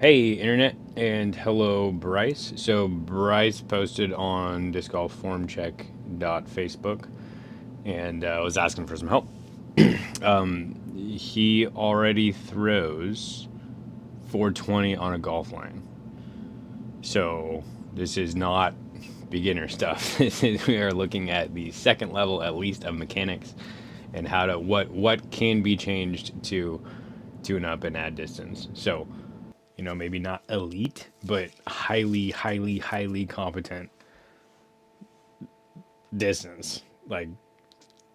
Hey, internet, and hello, Bryce. So, Bryce posted on discgolfformcheck.facebook and was asking for some help. He already throws 420 on a golf line. So, this is not beginner stuff. We are looking at the second level, at least, of mechanics and how to what can be changed to tune up and add distance. So, maybe not elite, but highly, highly, highly competent distance. Like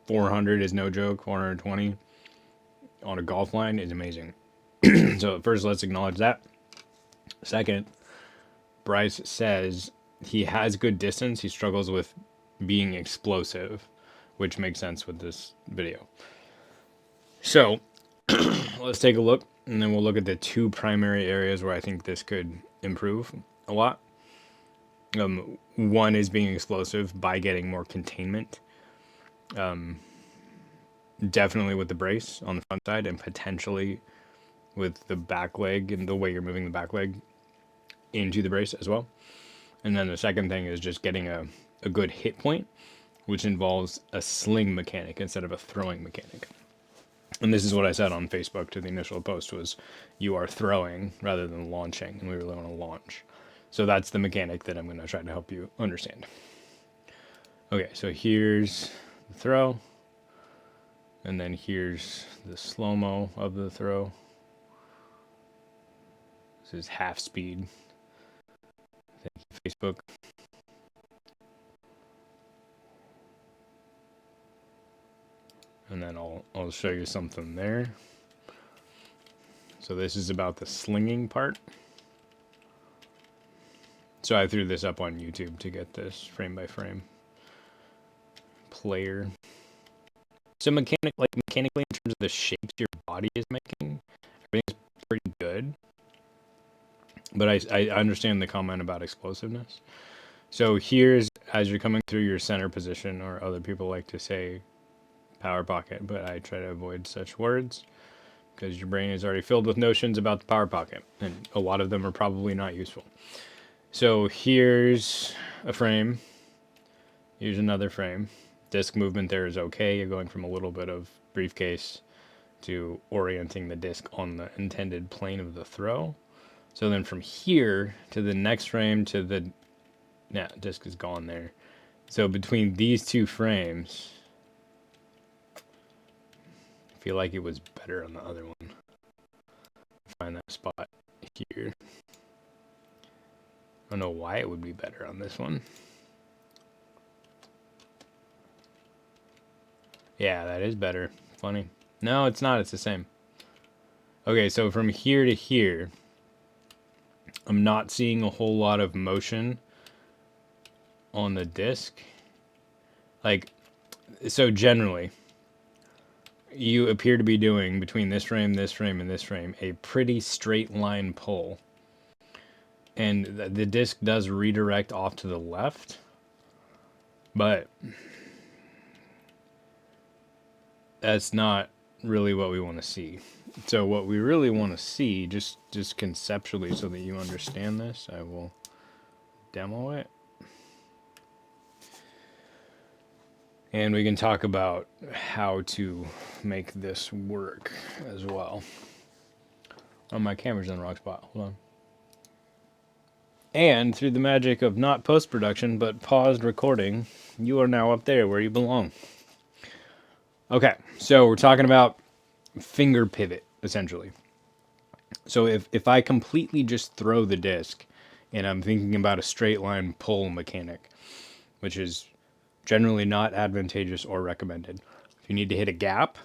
400 is no joke. 420 on a golf line is amazing. So first, let's acknowledge that. Second, Bryce says he has good distance. He struggles with being explosive, which makes sense with this video. So let's take a look, and then we'll look at the two primary areas where I think this could improve a lot. One is being explosive by getting more containment, definitely with the brace on the front side, and potentially with the back leg and the way you're moving the back leg into the brace as well. And then the second thing is just getting a good hit point, which involves a sling mechanic instead of a throwing mechanic. And this is what I said on Facebook to the initial post was you are throwing rather than launching, and we really want to launch. So that's the mechanic that I'm going to try to help you understand. Okay, so here's the throw, and then here's the slow-mo of the throw. This is half speed. Thank you, Facebook. And then I'll show you something there. So this is about the slinging part. So I threw this up on YouTube to get this frame by frame player. So mechanically in terms of the shapes your body is making, everything's pretty good. But I understand the comment about explosiveness. So here's, as you're coming through your center position, or other people like to say power pocket, but I try to avoid such words because your brain is already filled with notions about the power pocket, and a lot of them are probably not useful. So here's a frame. Here's another frame. Disc movement there is okay. You're going from a little bit of briefcase to orienting the disc on the intended plane of the throw. So then from here to the next frame to the... Yeah, disc is gone there. So between these two frames, I feel like it was better on the other one. Find that spot here. I don't know why it would be better on this one. Yeah, that is better. Funny. No, it's not. It's the same. Okay, so from here to here, I'm not seeing a whole lot of motion on the disc. Like, so generally, you appear to be doing, between this frame, and this frame, a pretty straight line pull. And the disc does redirect off to the left, but that's not really what we want to see. So what we really want to see, just conceptually so that you understand this, I will demo it. And we can talk about how to make this work as well. Oh, my camera's in the wrong spot. Hold on. And through the magic of not post-production, but paused recording, you are now up there where you belong. Okay, so we're talking about finger pivot, essentially. So if I completely just throw the disc, and I'm thinking about a straight line pull mechanic, which is generally not advantageous or recommended. If you need to hit a gap,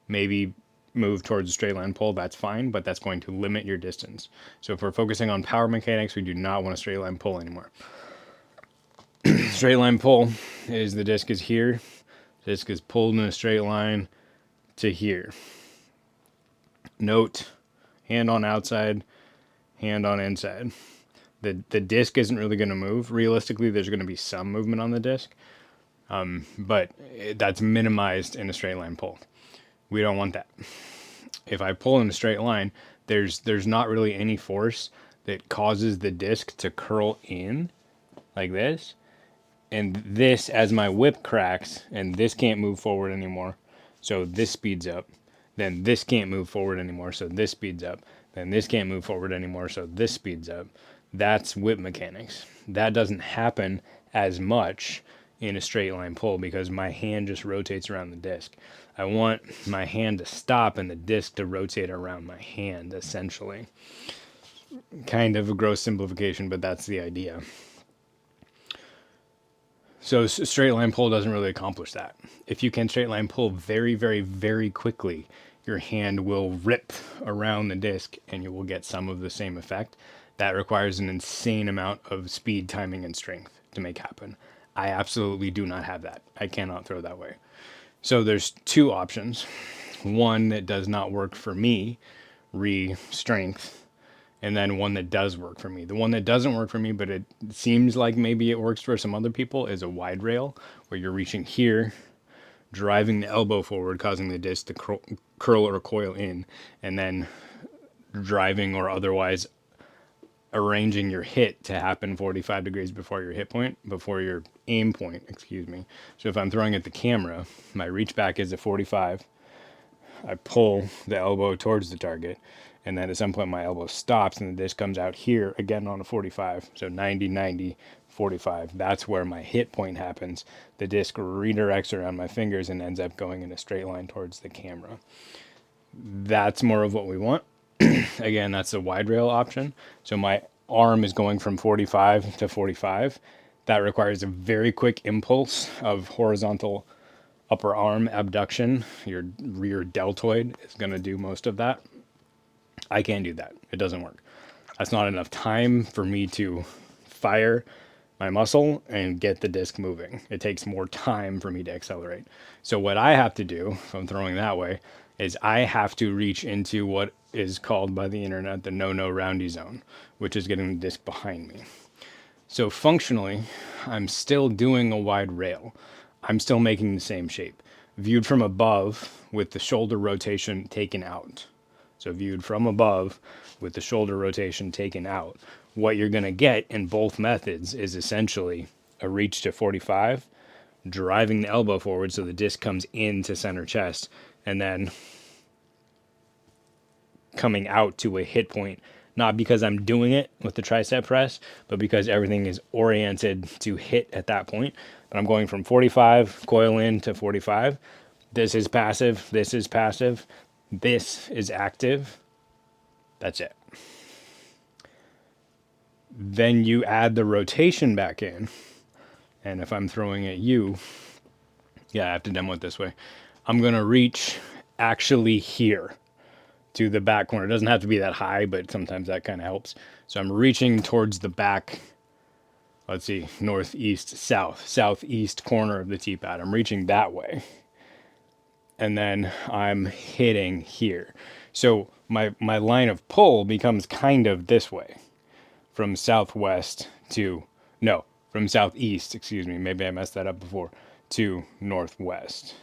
maybe move towards a straight line pull, that's fine, but that's going to limit your distance. So if we're focusing on power mechanics, we do not want a straight line pull anymore. Straight line pull is the disc is here, the disc is pulled in a straight line to here. Note, hand on outside, hand on inside. The disc isn't really going to move. Realistically, there's going to be some movement on the disc, but that's minimized in a straight line pull. We don't want that. If I pull in a straight line, there's not really any force that causes the disc to curl in like this. And this, as my whip cracks, and this can't move forward anymore, so this speeds up. Then this can't move forward anymore, so this speeds up. Then this can't move forward anymore, so this speeds up. That's whip mechanics. That doesn't happen as much in a straight line pull because my hand just rotates around the disc. I want my hand to stop and the disc to rotate around my hand, essentially. Kind of a gross simplification, but that's the idea. So straight line pull doesn't really accomplish that. If you can straight line pull very, very, very quickly, your hand will rip around the disc and you will get some of the same effect. That requires an insane amount of speed, timing, and strength to make happen. I absolutely do not have that. I cannot throw that way. So there's two options. One that does not work for me, strength, and then one that does work for me. The one that doesn't work for me, but it seems like maybe it works for some other people, is a wide rail, where you're reaching here, driving the elbow forward, causing the disc to curl or coil in, and then driving or otherwise arranging your hit to happen 45 degrees before your hit point, before your aim point, excuse me. So if I'm throwing at the camera, my reach back is at 45. I pull the elbow towards the target, and then at some point my elbow stops and the disc comes out here again on a 45. So 90, 90, 45. That's where my hit point happens. The disc redirects around my fingers and ends up going in a straight line towards the camera. That's more of what we want. Again, that's the wide rail option. So my arm is going from 45 to 45. That requires a very quick impulse of horizontal upper arm abduction. Your rear deltoid is going to do most of that. I can't do that. It doesn't work. That's not enough time for me to fire my muscle and get the disc moving. It takes more time for me to accelerate. So what I have to do, if I'm throwing that way, is I have to reach into what is called by the internet the no roundy zone, which is getting the disc behind me. So functionally, I'm still doing a wide rail. I'm still making the same shape. Viewed from above with the shoulder rotation taken out. So viewed from above with the shoulder rotation taken out, what you're going to get in both methods is essentially a reach to 45, driving the elbow forward so the disc comes into center chest, and then coming out to a hit point, not because I'm doing it with the tricep press, but because everything is oriented to hit at that point. But I'm going from 45, coil in, to 45. This is passive, this is passive, this is active. That's it. Then you add the rotation back in. And if I'm throwing at you, yeah, I have to demo it this way. I'm going to reach actually here to the back corner. It doesn't have to be that high, but sometimes that kind of helps. So I'm reaching towards the back, let's see, northeast, southeast corner of the T-pad. I'm reaching that way. And then I'm hitting here. So my line of pull becomes kind of this way. From southwest to, no, from southeast, excuse me, maybe I messed that up before, to northwest.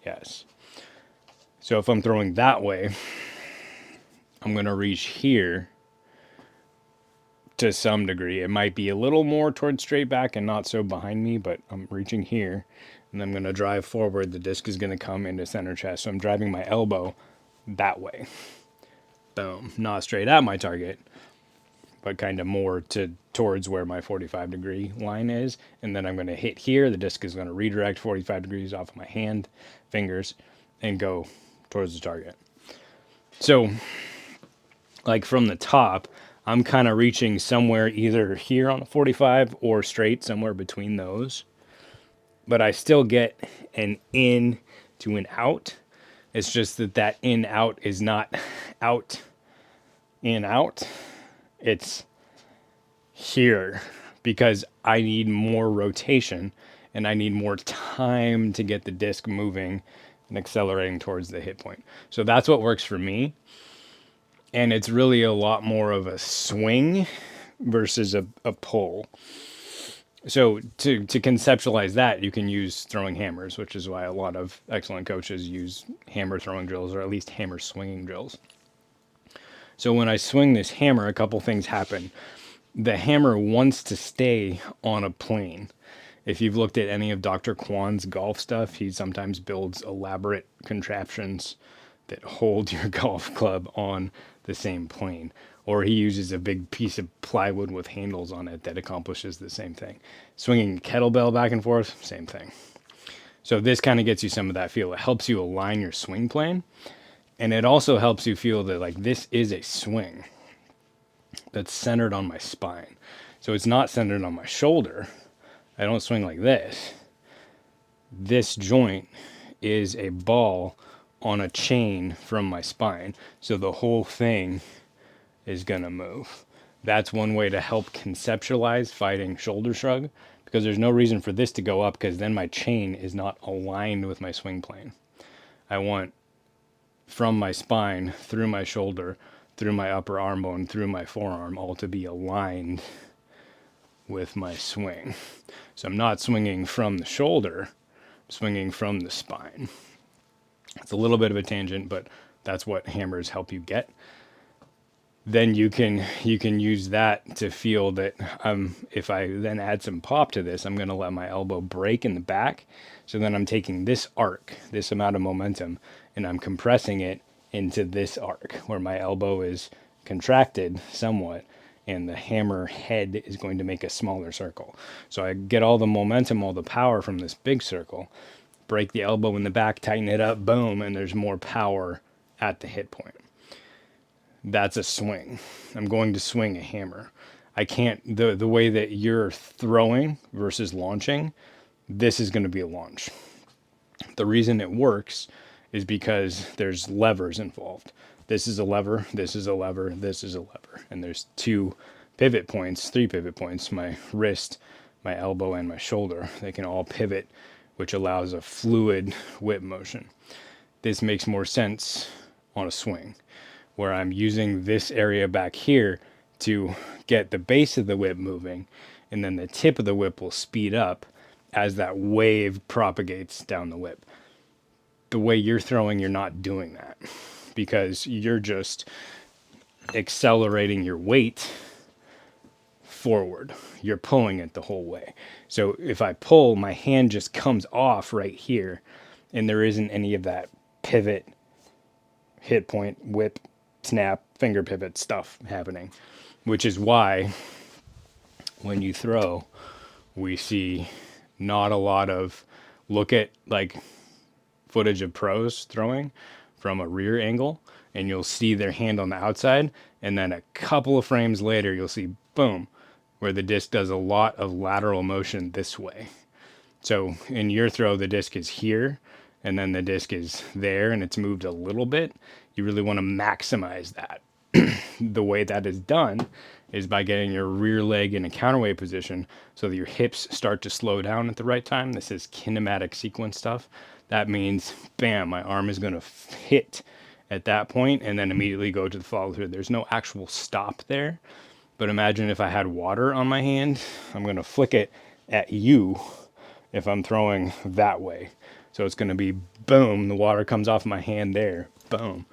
Yes. So if I'm throwing that way, I'm going to reach here to some degree. It might be a little more towards straight back and not so behind me, but I'm reaching here, and I'm going to drive forward. The disc is going to come into center chest, so I'm driving my elbow that way. Boom. Not straight at my target, but kind of more towards where my 45 degree line is. And then I'm going to hit here. The disc is going to redirect 45 degrees off of my hand, fingers, and go towards the target. So, like from the top, I'm kind of reaching somewhere either here on the 45 or straight, somewhere between those. But I still get an in to an out. It's just that in out is not out, in out. It's here because I need more rotation and I need more time to get the disc moving and accelerating towards the hit point. So that's what works for me. And it's really a lot more of a swing versus a pull. So to conceptualize that, you can use throwing hammers, which is why a lot of excellent coaches use hammer throwing drills, or at least hammer swinging drills. So when I swing this hammer, a couple things happen. The hammer wants to stay on a plane. If you've looked at any of Dr. Kwan's golf stuff, he sometimes builds elaborate contraptions that hold your golf club on the same plane. Or he uses a big piece of plywood with handles on it that accomplishes the same thing. Swinging a kettlebell back and forth, same thing. So this kind of gets you some of that feel. It helps you align your swing plane. And it also helps you feel that like this is a swing that's centered on my spine. So it's not centered on my shoulder. I don't swing like this. This joint is a ball on a chain from my spine. So the whole thing is going to move. That's one way to help conceptualize fighting shoulder shrug, because there's no reason for this to go up, because then my chain is not aligned with my swing plane. I want from my spine, through my shoulder, through my upper arm bone, through my forearm, all to be aligned with my swing. So I'm not swinging from the shoulder, I'm swinging from the spine. It's a little bit of a tangent, but that's what hammers help you get. Then you can use that to feel that if I then add some pop to this, I'm going to let my elbow break in the back. So then I'm taking this arc, this amount of momentum, and I'm compressing it into this arc where my elbow is contracted somewhat and the hammer head is going to make a smaller circle. So I get all the momentum, all the power from this big circle, break the elbow in the back, tighten it up, boom, and there's more power at the hit point. That's a swing. I'm going to swing a hammer. I can't, the way that you're throwing versus launching, this is going to be a launch. The reason it works is because there's levers involved. This is a lever, this is a lever, this is a lever. And there's three pivot points, my wrist, my elbow, and my shoulder. They can all pivot, which allows a fluid whip motion. This makes more sense on a swing, where I'm using this area back here to get the base of the whip moving, and then the tip of the whip will speed up as that wave propagates down the whip. The way you're throwing, you're not doing that, because you're just accelerating your weight forward. You're pulling it the whole way. So if I pull, my hand just comes off right here, and there isn't any of that pivot, hit point, whip, snap, finger pivot stuff happening, which is why when you throw, we see not a lot of, look at like footage of pros throwing from a rear angle, and you'll see their hand on the outside, and then a couple of frames later, you'll see, boom, where the disc does a lot of lateral motion this way. So in your throw, the disc is here, and then the disc is there, and it's moved a little bit. You really want to maximize that. The way that is done is by getting your rear leg in a counterweight position so that your hips start to slow down at the right time. This is kinematic sequence stuff. That means, bam, my arm is going to hit at that point and then immediately go to the follow through. There's no actual stop there. But imagine if I had water on my hand, I'm going to flick it at you if I'm throwing that way. So it's going to be boom, the water comes off my hand there, boom.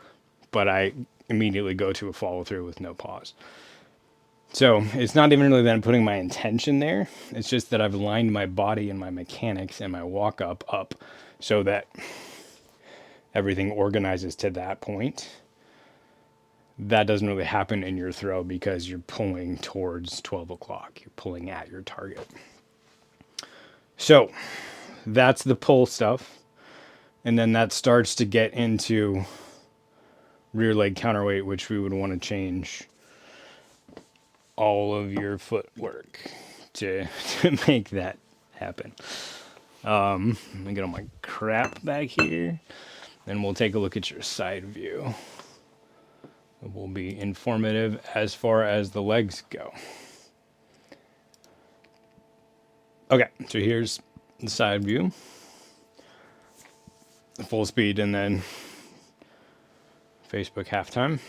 But I immediately go to a follow through with no pause. So it's not even really that I'm putting my intention there. It's just that I've aligned my body and my mechanics and my walk up so that everything organizes to that point. That doesn't really happen in your throw because you're pulling towards 12 o'clock. You're pulling at your target. So that's the pull stuff. And then that starts to get into rear leg counterweight, which we would want to change all of your footwork to make that happen. Let me get all my crap back here. Then we'll take a look at your side view. It will be informative as far as the legs go. Okay, so here's the side view. Full speed and then Facebook halftime.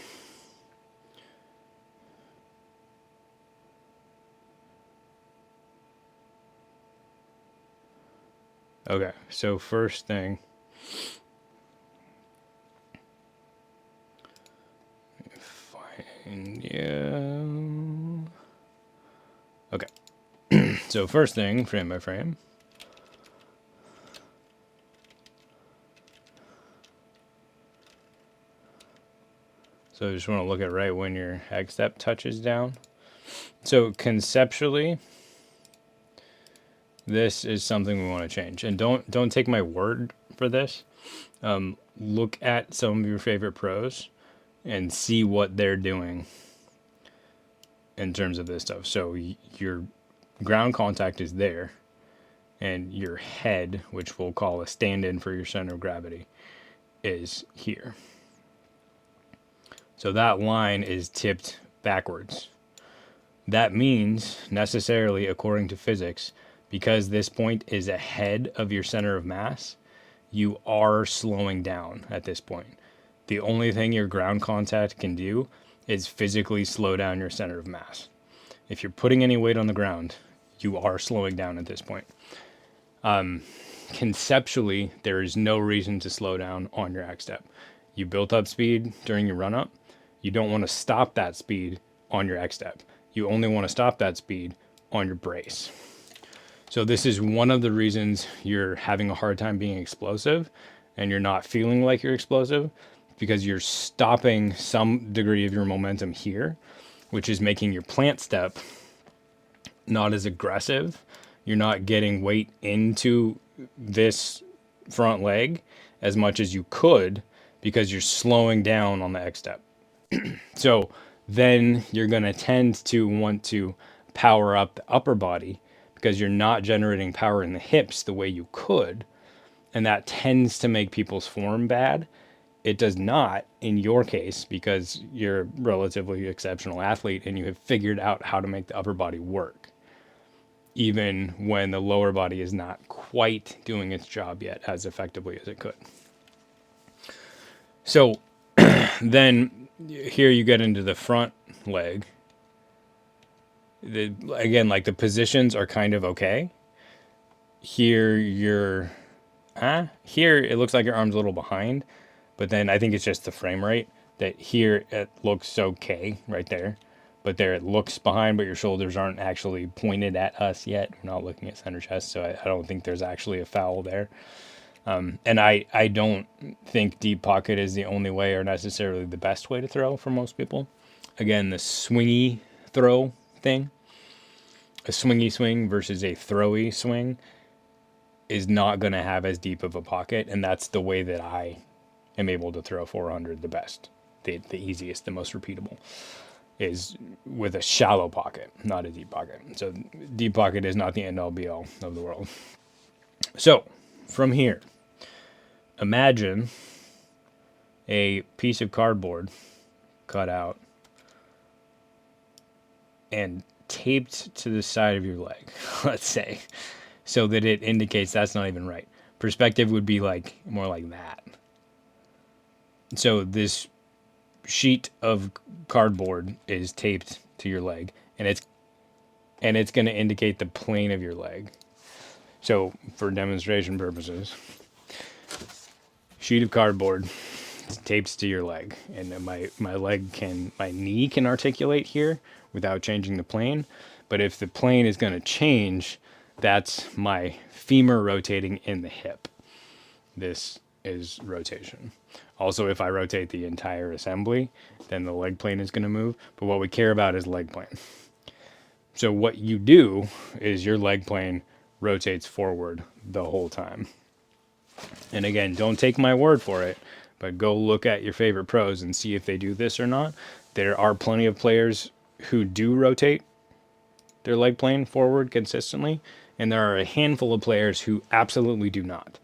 Okay, so first thing, Yeah. Okay. So first thing, frame by frame. So you just want to look at right when your hex step touches down. So conceptually, this is something we want to change. And don't take my word for this. Look at some of your favorite pros and see what they're doing in terms of this stuff. So your ground contact is there, and your head, which we'll call a stand-in for your center of gravity, is here. So that line is tipped backwards. That means, necessarily, according to physics, because this point is ahead of your center of mass, you are slowing down at this point. The only thing your ground contact can do is physically slow down your center of mass. If you're putting any weight on the ground, you are slowing down at this point. Conceptually, there is no reason to slow down on your X step. You built up speed during your run up. You don't want to stop that speed on your X step. You only want to stop that speed on your brace. So this is one of the reasons you're having a hard time being explosive and you're not feeling like you're explosive, because you're stopping some degree of your momentum here, which is making your plant step not as aggressive. You're not getting weight into this front leg as much as you could because you're slowing down on the X step. So then you're going to tend to want to power up the upper body because you're not generating power in the hips the way you could. And that tends to make people's form bad. It does not in your case because you're a relatively exceptional athlete and you have figured out how to make the upper body work, even when the lower body is not quite doing its job yet as effectively as it could. So then here you get into the front leg. Again, like the positions are kind of okay. Here here it looks like your arm's a little behind, but then I think it's just the frame rate that here it looks okay right there. But there it looks behind, but your shoulders aren't actually pointed at us yet. We're not looking at center chest, so I don't think there's actually a foul there. And I don't think deep pocket is the only way or necessarily the best way to throw for most people. Again, the swingy throw thing, a swingy swing versus a throwy swing, is not going to have as deep of a pocket, and that's the way that I am able to throw 400 the best, the easiest, the most repeatable, is with a shallow pocket, not a deep pocket. So deep pocket is not the end-all be-all of the world. So from here, imagine a piece of cardboard cut out and taped to the side of your leg, let's say, so that it indicates that's not even right. Perspective would be like more like that. So this sheet of cardboard is taped to your leg, and it's going to indicate the plane of your leg. So for demonstration purposes, sheet of cardboard tapes to your leg, and my knee can articulate here without changing the plane. But if the plane is going to change, that's my femur rotating in the hip. This is rotation. Also, if I rotate the entire assembly, then the leg plane is going to move. But what we care about is leg plane. So what you do is your leg plane rotates forward the whole time. And again, don't take my word for it, but go look at your favorite pros and see if they do this or not. There are plenty of players who do rotate their leg plane forward consistently, and there are a handful of players who absolutely do not.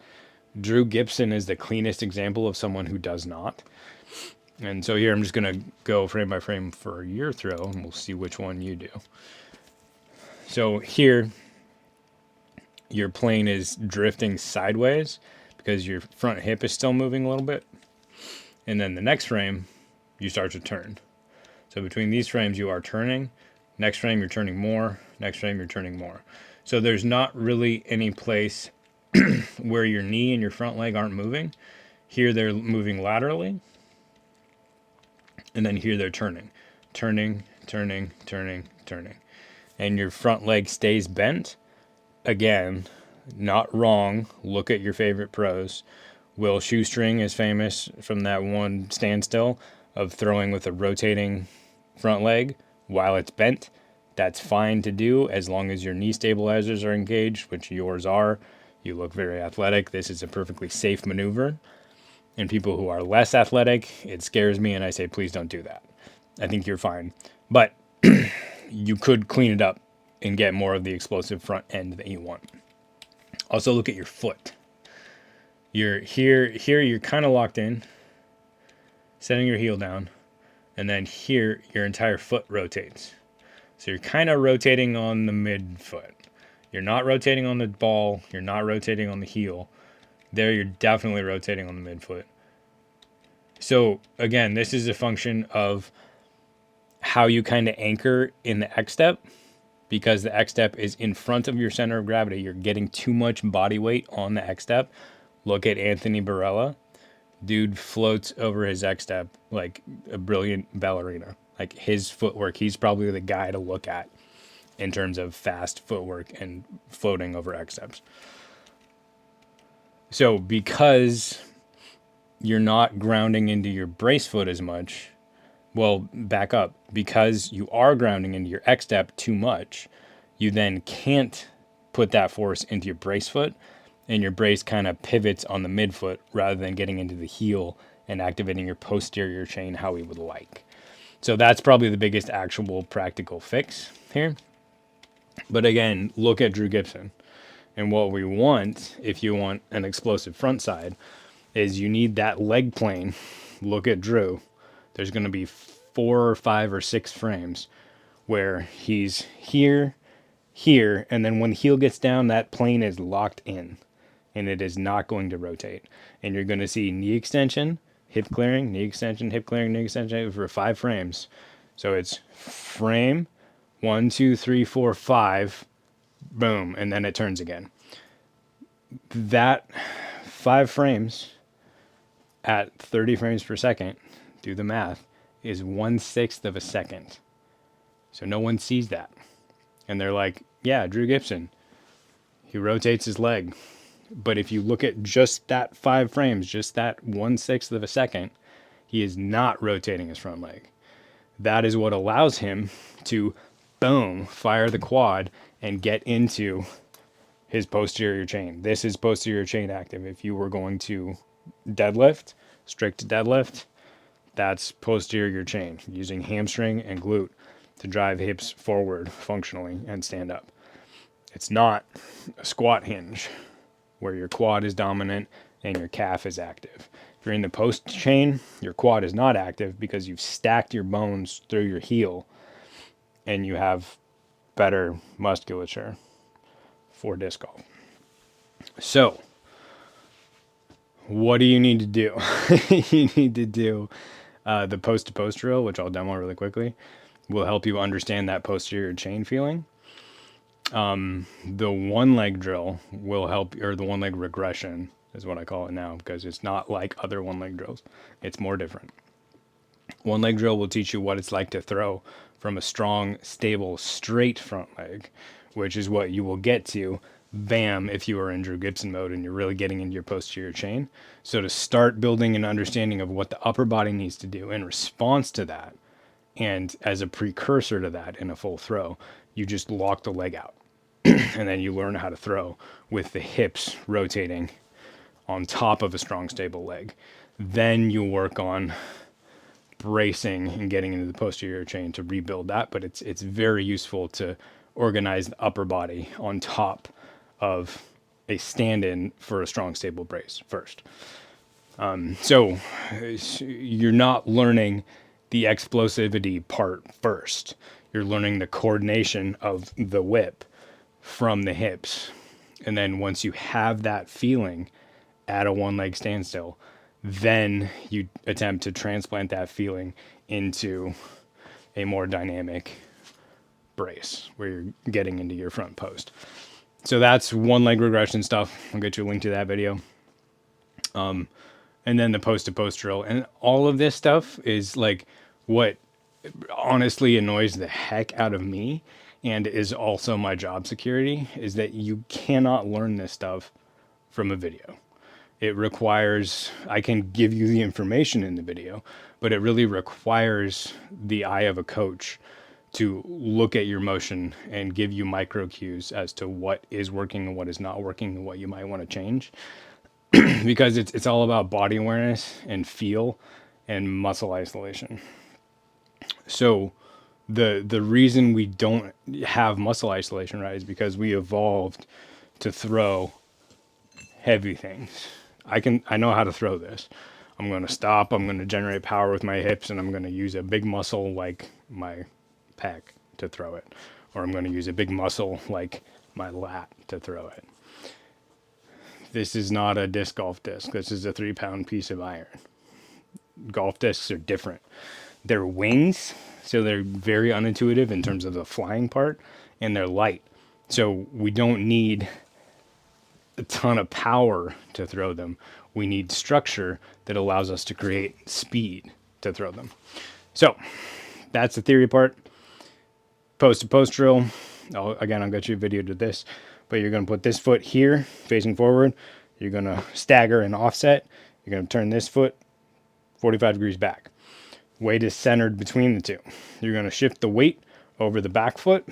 Drew Gibson is the cleanest example of someone who does not. And so here I'm just going to go frame by frame for your throw, and we'll see which one you do. So here, your plane is drifting sideways because your front hip is still moving a little bit. And then the next frame, you start to turn. So between these frames, you are turning. Next frame, you're turning more. Next frame, you're turning more. So there's not really any place where your knee and your front leg aren't moving. Here they're moving laterally. And then here they're turning. turning, turning, turning, turning, and your front leg stays bent, again, not wrong. Look at your favorite pros. Will Shoestring is famous from that one standstill of throwing with a rotating front leg while it's bent. That's fine to do as long as your knee stabilizers are engaged, which yours are. You look very athletic. This is a perfectly safe maneuver. And people who are less athletic, it scares me and I say, please don't do that. I think you're fine. But you could clean it up and get more of the explosive front end that you want. Also look at your foot. You're here, you're kind of locked in, setting your heel down, and then here your entire foot rotates. So you're kind of rotating on the midfoot. You're not rotating on the ball, you're not rotating on the heel. There you're definitely rotating on the midfoot. So again, this is a function of how you kind of anchor in the X step, because the X step is in front of your center of gravity. You're getting too much body weight on the X step. Look at Anthony Barella. Dude floats over his X step like a brilliant ballerina. Like his footwork, he's probably the guy to look at in terms of fast footwork and floating over X steps. So because you're not grounding into your brace foot as much, well, back up. Because you are grounding into your X step too much, you then can't put that force into your brace foot, and your brace kind of pivots on the midfoot rather than getting into the heel and activating your posterior chain how we would like. So that's probably the biggest actual practical fix here. But again, look at Drew Gibson. And what we want, if you want an explosive front side, is you need that leg plane. Look at Drew. There's going to be 4 or 5 or 6 frames where he's here, here, and then when the heel gets down, that plane is locked in and it is not going to rotate. And you're going to see knee extension, hip clearing, knee extension, hip clearing, knee extension for 5 frames. So it's frame 1, 2, 3, 4, 5, boom, and then it turns again. That 5 frames at 30 frames per second, do the math, is 1/6 of a second. So no one sees that. And they're like, yeah, Drew Gibson, he rotates his leg. But if you look at just that 5 frames, just that 1/6 of a second, he is not rotating his front leg. That is what allows him to, boom, fire the quad and get into his posterior chain. This is posterior chain active. If you were going to deadlift, strict deadlift, that's posterior chain, using hamstring and glute to drive hips forward functionally and stand up. It's not a squat hinge where your quad is dominant and your calf is active. If you're in the post chain, your quad is not active because you've stacked your bones through your heel and you have better musculature for disc golf. So, what do you need to do? You need to do the post-to-post drill, which I'll demo really quickly, will help you understand that posterior chain feeling. The one-leg drill will help, or the one-leg regression is what I call it now, because it's not like other one-leg drills. It's more different. One-leg drill will teach you what it's like to throw from a strong, stable, straight front leg, which is what you will get to, bam, if you are in Drew Gibson mode and you're really getting into your posterior chain. So to start building an understanding of what the upper body needs to do in response to that, and as a precursor to that in a full throw, you just lock the leg out. And then you learn how to throw with the hips rotating on top of a strong, stable leg. Then you work on bracing and getting into the posterior chain to rebuild that. But it's very useful to organize the upper body on top of a stand-in for a strong, stable brace first. So you're not learning the explosivity part first. You're learning the coordination of the whip from the hips. And then once you have that feeling at a one-leg standstill, then you attempt to transplant that feeling into a more dynamic brace where you're getting into your front post. So that's one-leg regression stuff. I'll get you a link to that video. And then the post-to-post drill. And all of this stuff is like what honestly annoys the heck out of me and is also my job security is that you cannot learn this stuff from a video. It requires, I can give you the information in the video, but it really requires the eye of a coach to look at your motion and give you micro cues as to what is working and what is not working and what you might want to change. Because it's all about body awareness and feel and muscle isolation. So the reason we don't have muscle isolation, right, is because we evolved to throw heavy things. I know how to throw this. I'm going to stop, I'm going to generate power with my hips, and I'm going to use a big muscle like my pec to throw it. Or I'm going to use a big muscle like my lat to throw it. This is not a disc golf disc. This is a 3-pound piece of iron. Golf discs are different. They're wings, so they're very unintuitive in terms of the flying part, and they're light. So we don't need a ton of power to throw them. We need structure that allows us to create speed to throw them. So that's the theory part. Post to post drill. I'll get you a video to this, but you're going to put this foot here facing forward. You're going to stagger and offset. You're going to turn this foot 45 degrees back. Weight is centered between the two. You're going to shift the weight over the back foot,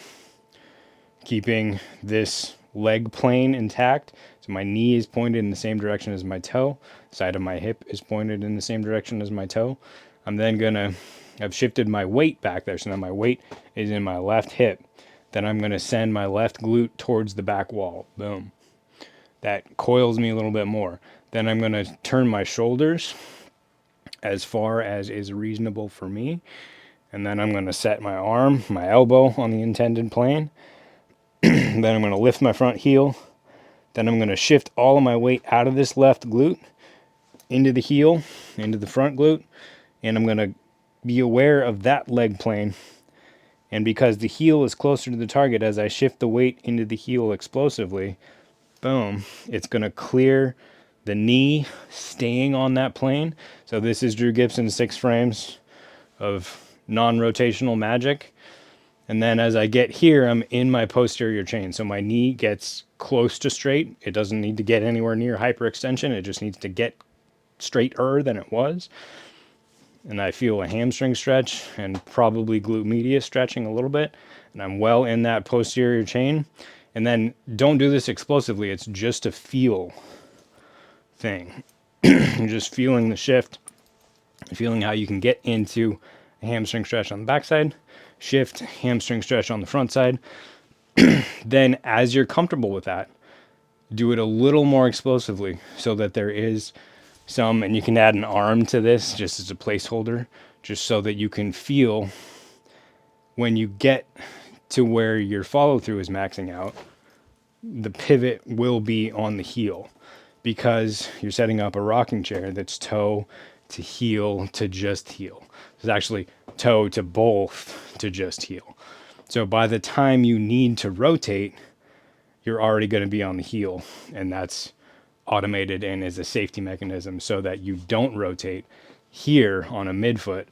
keeping this leg plane intact. So my knee is pointed in the same direction as my toe. Side of my hip is pointed in the same direction as my toe. I've shifted my weight back there. So now my weight is in my left hip. Then I'm going to send my left glute towards the back wall. Boom. That coils me a little bit more. Then I'm going to turn my shoulders as far as is reasonable for me. And then I'm going to set my arm, my elbow on the intended plane. Then I'm going to lift my front heel. Then I'm going to shift all of my weight out of this left glute into the heel, into the front glute. And I'm going to be aware of that leg plane. And because the heel is closer to the target, as I shift the weight into the heel explosively, boom, it's going to clear the knee staying on that plane. So this is Drew Gibson's 6 frames of non-rotational magic. And then as I get here, I'm in my posterior chain. So my knee gets close to straight. It doesn't need to get anywhere near hyperextension. It just needs to get straighter than it was. And I feel a hamstring stretch and probably glute medius stretching a little bit. And I'm well in that posterior chain. And then don't do this explosively. It's just a feel thing. You're just feeling the shift, feeling how you can get into a hamstring stretch on the backside, shift, hamstring stretch on the front side. Then as you're comfortable with that, do it a little more explosively so that there is some, and you can add an arm to this just as a placeholder, just so that you can feel when you get to where your follow through is maxing out, the pivot will be on the heel because you're setting up a rocking chair that's toe to heel to just heel. It's actually toe to both to just heel. So by the time you need to rotate, you're already going to be on the heel, and that's automated and is a safety mechanism so that you don't rotate here on a midfoot,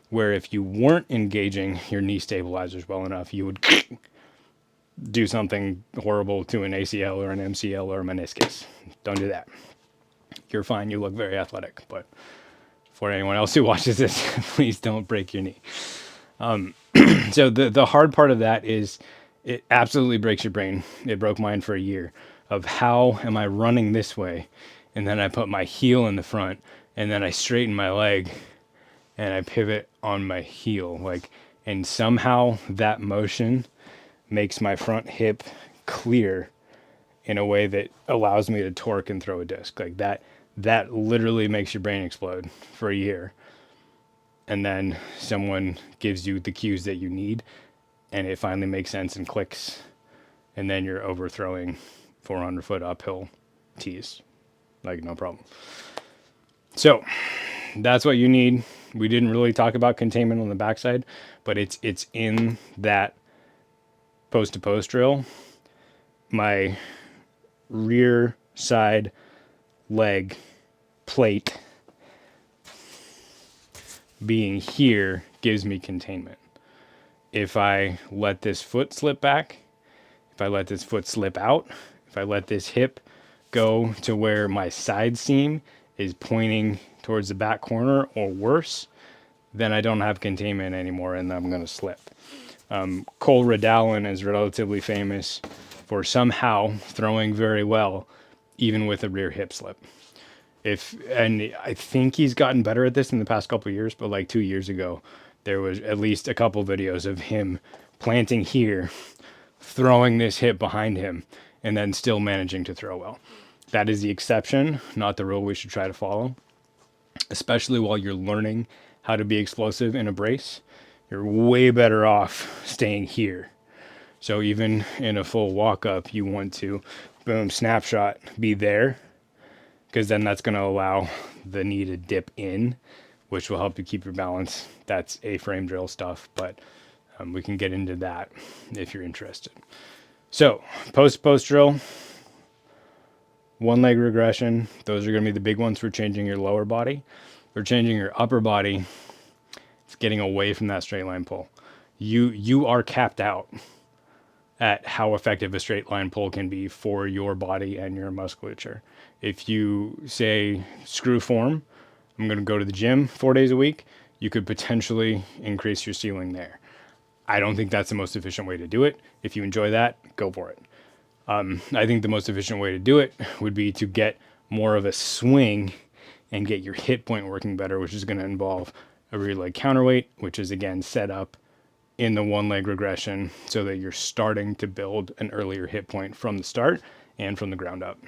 where if you weren't engaging your knee stabilizers well enough, you would do something horrible to an ACL or an MCL or a meniscus. Don't do that. You're fine. You look very athletic, but for anyone else who watches this, please don't break your knee. So the hard part of that is it absolutely breaks your brain. It broke mine for a year of how am I running this way? And then I put my heel in the front and then I straighten my leg and I pivot on my heel. And somehow that motion makes my front hip clear in a way that allows me to torque and throw a disc. That literally makes your brain explode for a year. And then someone gives you the cues that you need and it finally makes sense and clicks. And then you're overthrowing 400 foot uphill tees. No problem. So that's what you need. We didn't really talk about containment on the backside, but it's in that post to post drill. My rear side leg plate being here gives me containment. If I let this foot slip back, if I let this foot slip out, if I let this hip go to where my side seam is pointing towards the back corner or worse, then I don't have containment anymore and I'm going to slip. Cole Radallen is relatively famous for somehow throwing very well, even with a rear hip slip. And I think he's gotten better at this in the past couple of years, but like 2 years ago, there was at least a couple videos of him planting here, throwing this hip behind him, and then still managing to throw well. That is the exception, not the rule we should try to follow, especially while you're learning how to be explosive in a brace. You're way better off staying here. So even in a full walk up, you want to, boom, snapshot, be there, because then that's going to allow the knee to dip in, which will help you keep your balance. That's A-frame drill stuff, but we can get into that if you're interested. So post drill, one leg regression. Those are going to be the big ones for changing your lower body. For changing your upper body, it's getting away from that straight line pull. You are capped out at how effective a straight line pull can be for your body and your musculature. If you say, screw form, I'm going to go to the gym 4 days a week, you could potentially increase your ceiling there. I don't think that's the most efficient way to do it. If you enjoy that, go for it. I think the most efficient way to do it would be to get more of a swing and get your hit point working better, which is going to involve a rear leg counterweight, which is again set up in the one leg regression so that you're starting to build an earlier hit point from the start and from the ground up.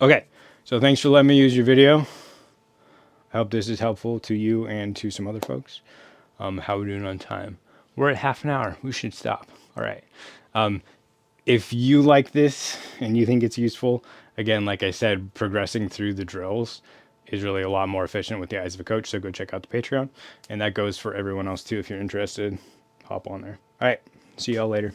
Okay, so thanks for letting me use your video. I hope this is helpful to you and to some other folks. How are we doing on time? We're at half an hour. We should stop. All right. If you like this and you think it's useful, again, like I said, progressing through the drills is really a lot more efficient with the eyes of a coach. So go check out the Patreon. And that goes for everyone else too. If you're interested, hop on there. All right. See y'all later.